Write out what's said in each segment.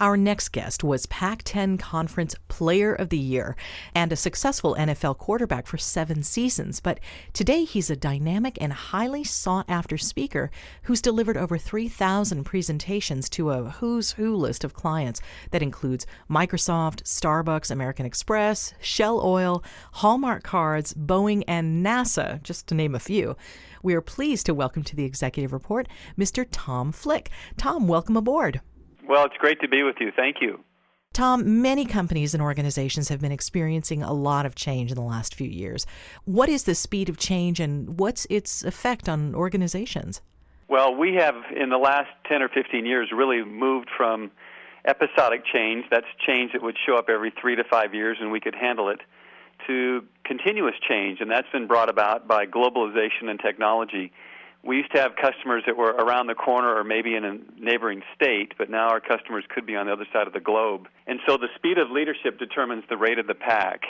Our next guest was Pac-10 Conference Player of the Year and a successful NFL quarterback for 7 seasons. But today he's a dynamic and highly sought-after speaker who's delivered over 3,000 presentations to a who's who list of clients that includes Microsoft, Starbucks, American Express, Shell Oil, Hallmark Cards, Boeing, and NASA, just to name a few. We are pleased to welcome to the Executive Report Mr. Tom Flick. Tom, welcome aboard. Well, it's great to be with you. Thank you. Tom, many companies and organizations have been experiencing a lot of change in the last few years. What is the speed of change and what's its effect on organizations? Well, we have, in the last 10 or 15 years, really moved from episodic change, that's change that would show up every 3 to 5 years and we could handle it, to continuous change, and that's been brought about by globalization and technology. We used to have customers that were around the corner or maybe in a neighboring state, but now our customers could be on the other side of the globe. And so the speed of leadership determines the rate of the pack.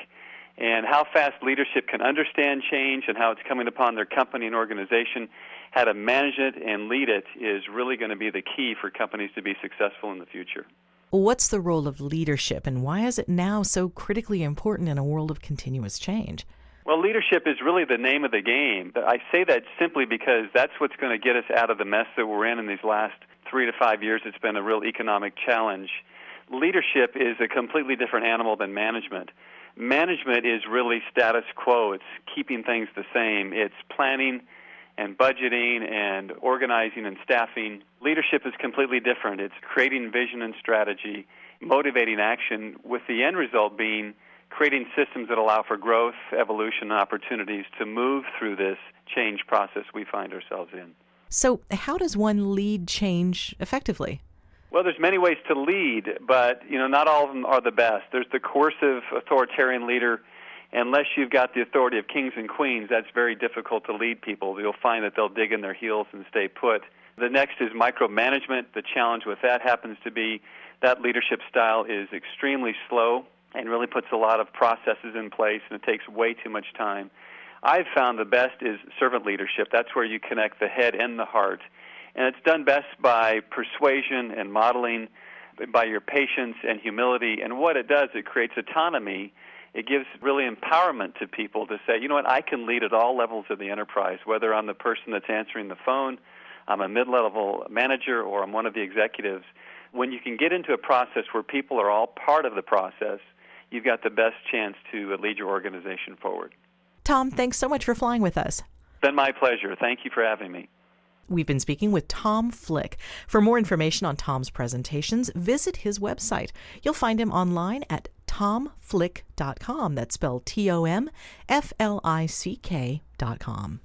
And how fast leadership can understand change and how it's coming upon their company and organization, how to manage it and lead it is really going to be the key for companies to be successful in the future. What's the role of leadership and why is it now so critically important in a world of continuous change? Well, leadership is really the name of the game. I say that simply because that's what's going to get us out of the mess that we're in these last 3 to 5 years. It's been a real economic challenge. Leadership is a completely different animal than management. Management is really status quo. It's keeping things the same. It's planning and budgeting and organizing and staffing. Leadership is completely different. It's creating vision and strategy, motivating action, with the end result being creating systems that allow for growth, evolution, and opportunities to move through this change process we find ourselves in. So how does one lead change effectively? Well, there's many ways to lead, but not all of them are the best. There's the coercive authoritarian leader. Unless you've got the authority of kings and queens, that's very difficult to lead people. You'll find that they'll dig in their heels and stay put. The next is micromanagement. The challenge with that happens to be that leadership style is extremely slow and really puts a lot of processes in place, and it takes way too much time. I've found the best is servant leadership. That's where you connect the head and the heart. And it's done best by persuasion and modeling, by your patience and humility. And what it does, it creates autonomy. It gives really empowerment to people to say, you know what, I can lead at all levels of the enterprise, whether I'm the person that's answering the phone, I'm a mid-level manager, or I'm one of the executives. When you can get into a process where people are all part of the process, you've got the best chance to lead your organization forward. Tom, thanks so much for flying with us. It's been my pleasure. Thank you for having me. We've been speaking with Tom Flick. For more information on Tom's presentations, visit his website. You'll find him online at tomflick.com. That's spelled TOMFLICK.com.